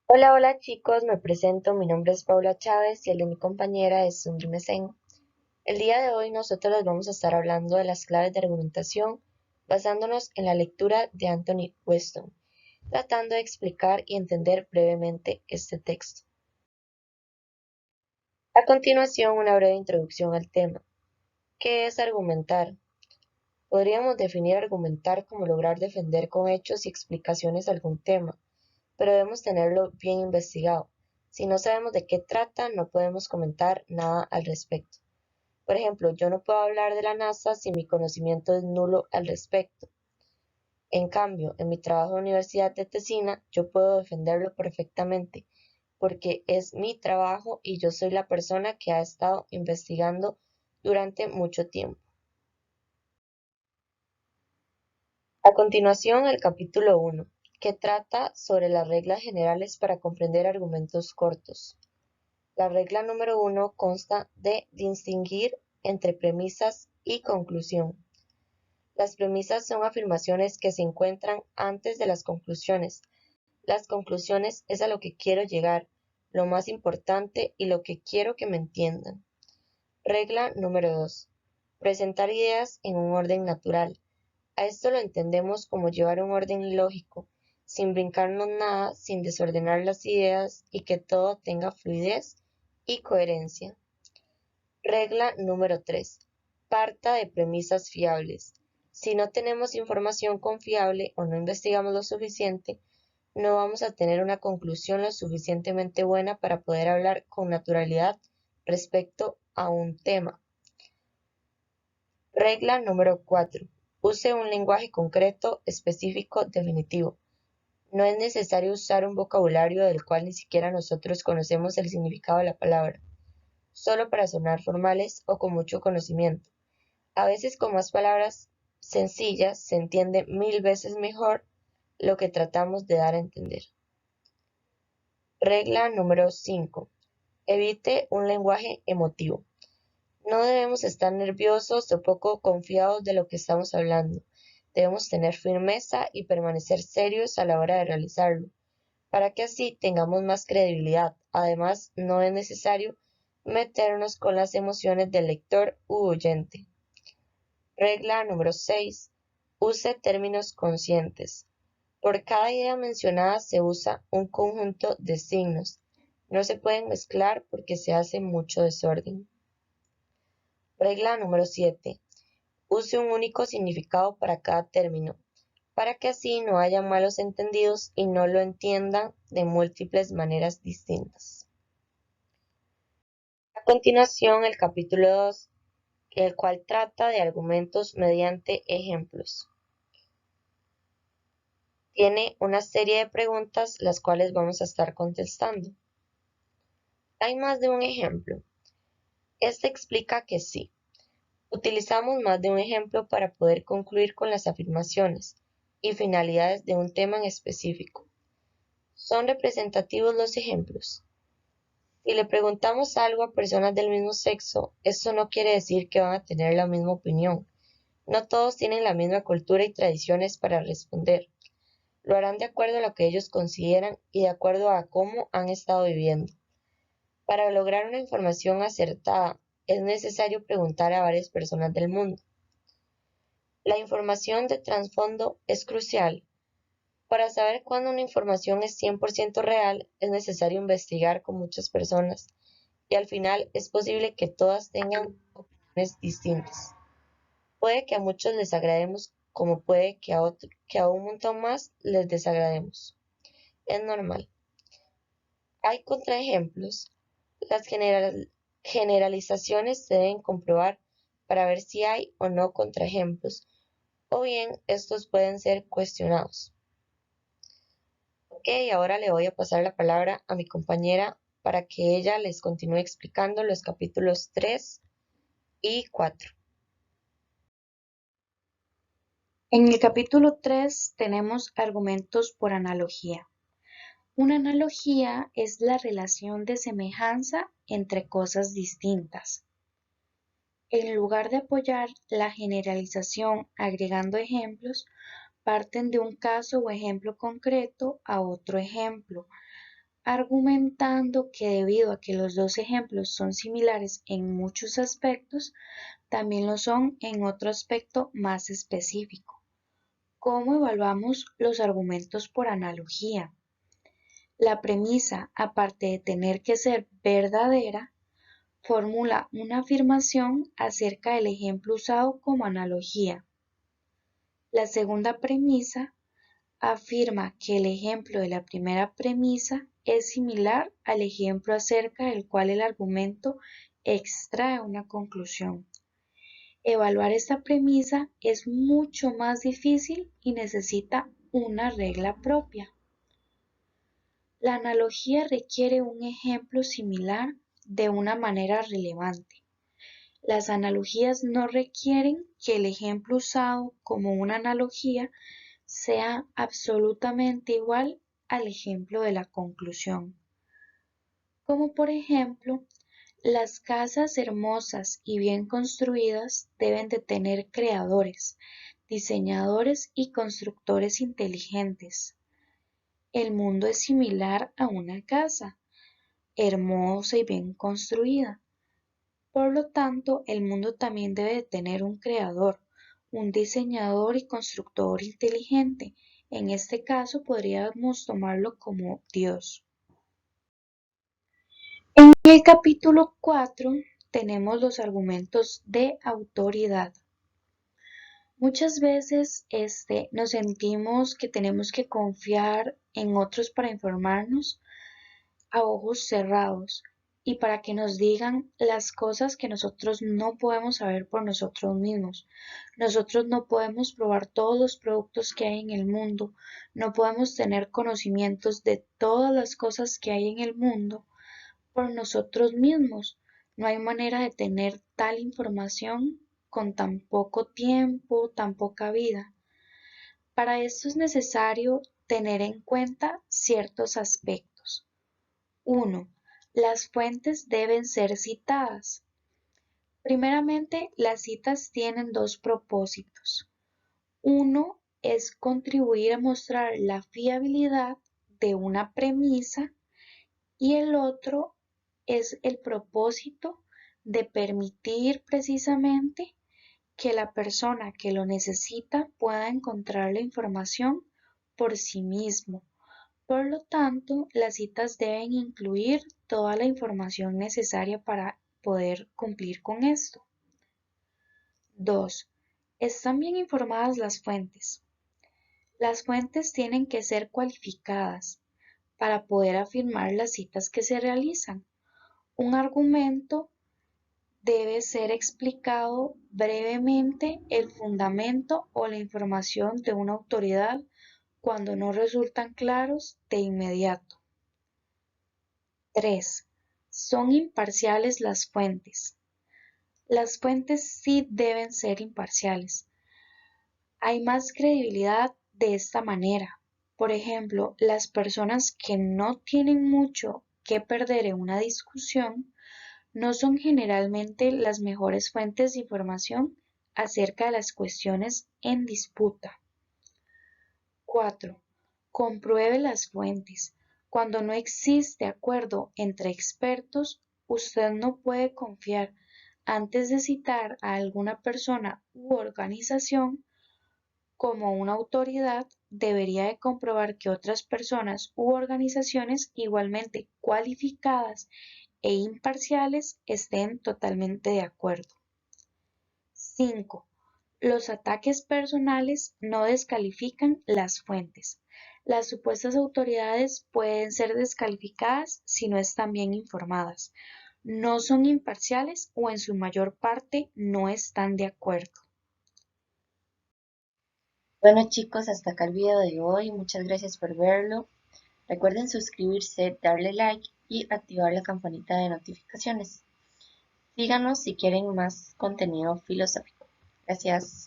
Hola, hola chicos, me presento, mi nombre es Paula Chávez y el de mi compañera es Sundri Mesen. El día de hoy nosotros les vamos a estar hablando de las claves de argumentación basándonos en la lectura de Anthony Weston, tratando de explicar y entender brevemente este texto. A continuación, una breve introducción al tema. ¿Qué es argumentar? Podríamos definir argumentar como lograr defender con hechos y explicaciones algún tema, pero debemos tenerlo bien investigado. Si no sabemos de qué trata, no podemos comentar nada al respecto. Por ejemplo, yo no puedo hablar de la NASA si mi conocimiento es nulo al respecto. En cambio, en mi trabajo en la Universidad de Tesina, yo puedo defenderlo perfectamente, porque es mi trabajo y yo soy la persona que ha estado investigando durante mucho tiempo. A continuación, el capítulo 1, que trata sobre las reglas generales para comprender argumentos cortos. La regla número 1 consta de distinguir entre premisas y conclusión. Las premisas son afirmaciones que se encuentran antes de las conclusiones. Las conclusiones es a lo que quiero llegar, lo más importante y lo que quiero que me entiendan. Regla número 2. Presentar ideas en un orden natural. A esto lo entendemos como llevar un orden lógico, sin brincarnos nada, sin desordenar las ideas y que todo tenga fluidez y coherencia. Regla número 3. Parta de premisas fiables. Si no tenemos información confiable o no investigamos lo suficiente, no vamos a tener una conclusión lo suficientemente buena para poder hablar con naturalidad respecto a un tema. Regla número 4. Use un lenguaje concreto, específico, definitivo. No es necesario usar un vocabulario del cual ni siquiera nosotros conocemos el significado de la palabra, solo para sonar formales o con mucho conocimiento. A veces con más palabras sencillas se entiende 1000 veces mejor lo que tratamos de dar a entender. Regla número 5. Evite un lenguaje emotivo. No debemos estar nerviosos o poco confiados de lo que estamos hablando. Debemos tener firmeza y permanecer serios a la hora de realizarlo, para que así tengamos más credibilidad. Además, no es necesario meternos con las emociones del lector u oyente. Regla número 6. Use términos conscientes. Por cada idea mencionada se usa un conjunto de signos. No se pueden mezclar porque se hace mucho desorden. Regla número 7. Use un único significado para cada término, para que así no haya malos entendidos y no lo entiendan de múltiples maneras distintas. A continuación, el capítulo 2, el cual trata de argumentos mediante ejemplos. Tiene una serie de preguntas las cuales vamos a estar contestando. Hay más de un ejemplo. Este explica que sí. Utilizamos más de un ejemplo para poder concluir con las afirmaciones y finalidades de un tema en específico. ¿Son representativos los ejemplos? Si le preguntamos algo a personas del mismo sexo, eso no quiere decir que van a tener la misma opinión. No todos tienen la misma cultura y tradiciones para responder. Lo harán de acuerdo a lo que ellos consideran y de acuerdo a cómo han estado viviendo. Para lograr una información acertada, es necesario preguntar a varias personas del mundo. La información de trasfondo es crucial. Para saber cuándo una información es 100% real, es necesario investigar con muchas personas y al final es posible que todas tengan opiniones distintas. Puede que a muchos les agrademos como puede que a un montón más les desagrademos. Es normal. Hay contraejemplos. Las generalizaciones se deben comprobar para ver si hay o no contraejemplos, o bien estos pueden ser cuestionados. Ok, ahora le voy a pasar la palabra a mi compañera para que ella les continúe explicando los capítulos 3 y 4. En el capítulo 3 tenemos argumentos por analogía. Una analogía es la relación de semejanza entre cosas distintas. En lugar de apoyar la generalización agregando ejemplos, parten de un caso o ejemplo concreto a otro ejemplo, argumentando que debido a que los dos ejemplos son similares en muchos aspectos, también lo son en otro aspecto más específico. ¿Cómo evaluamos los argumentos por analogía? La premisa, aparte de tener que ser verdadera, formula una afirmación acerca del ejemplo usado como analogía. La segunda premisa afirma que el ejemplo de la primera premisa es similar al ejemplo acerca del cual el argumento extrae una conclusión. Evaluar esta premisa es mucho más difícil y necesita una regla propia. La analogía requiere un ejemplo similar de una manera relevante. Las analogías no requieren que el ejemplo usado como una analogía sea absolutamente igual al ejemplo de la conclusión. Como por ejemplo, las casas hermosas y bien construidas deben de tener creadores, diseñadores y constructores inteligentes. El mundo es similar a una casa, hermosa y bien construida. Por lo tanto, el mundo también debe de tener un creador, un diseñador y constructor inteligente. En este caso podríamos tomarlo como Dios. En el capítulo 4 tenemos los argumentos de autoridad. Muchas veces nos sentimos que tenemos que confiar en otros para informarnos a ojos cerrados y para que nos digan las cosas que nosotros no podemos saber por nosotros mismos. Nosotros no podemos probar todos los productos que hay en el mundo, no podemos tener conocimientos de todas las cosas que hay en el mundo por nosotros mismos. No hay manera de tener tal información con tan poco tiempo, tan poca vida. Para esto es necesario tener en cuenta ciertos aspectos. 1. Las fuentes deben ser citadas. Primeramente, las citas tienen dos propósitos. Uno es contribuir a mostrar la fiabilidad de una premisa y el otro es el propósito de permitir precisamente que la persona que lo necesita pueda encontrar la información por sí mismo. Por lo tanto, las citas deben incluir toda la información necesaria para poder cumplir con esto. 2. Están bien informadas las fuentes. Las fuentes tienen que ser cualificadas para poder afirmar las citas que se realizan. Un argumento debe ser explicado brevemente el fundamento o la información de una autoridad cuando no resultan claros de inmediato. 3. Son imparciales las fuentes. Las fuentes sí deben ser imparciales. Hay más credibilidad de esta manera. Por ejemplo, las personas que no tienen mucho que perder en una discusión no son generalmente las mejores fuentes de información acerca de las cuestiones en disputa. 4. Compruebe las fuentes. Cuando no existe acuerdo entre expertos, usted no puede confiar. Antes de citar a alguna persona u organización como una autoridad, debería de comprobar que otras personas u organizaciones igualmente cualificadas e imparciales estén totalmente de acuerdo. 5. Los ataques personales no descalifican las fuentes. Las supuestas autoridades pueden ser descalificadas si no están bien informadas, no son imparciales o en su mayor parte no están de acuerdo. Bueno chicos, hasta acá el video de hoy. Muchas gracias por verlo. Recuerden suscribirse, darle like y activar la campanita de notificaciones. Síganos si quieren más contenido filosófico. Gracias.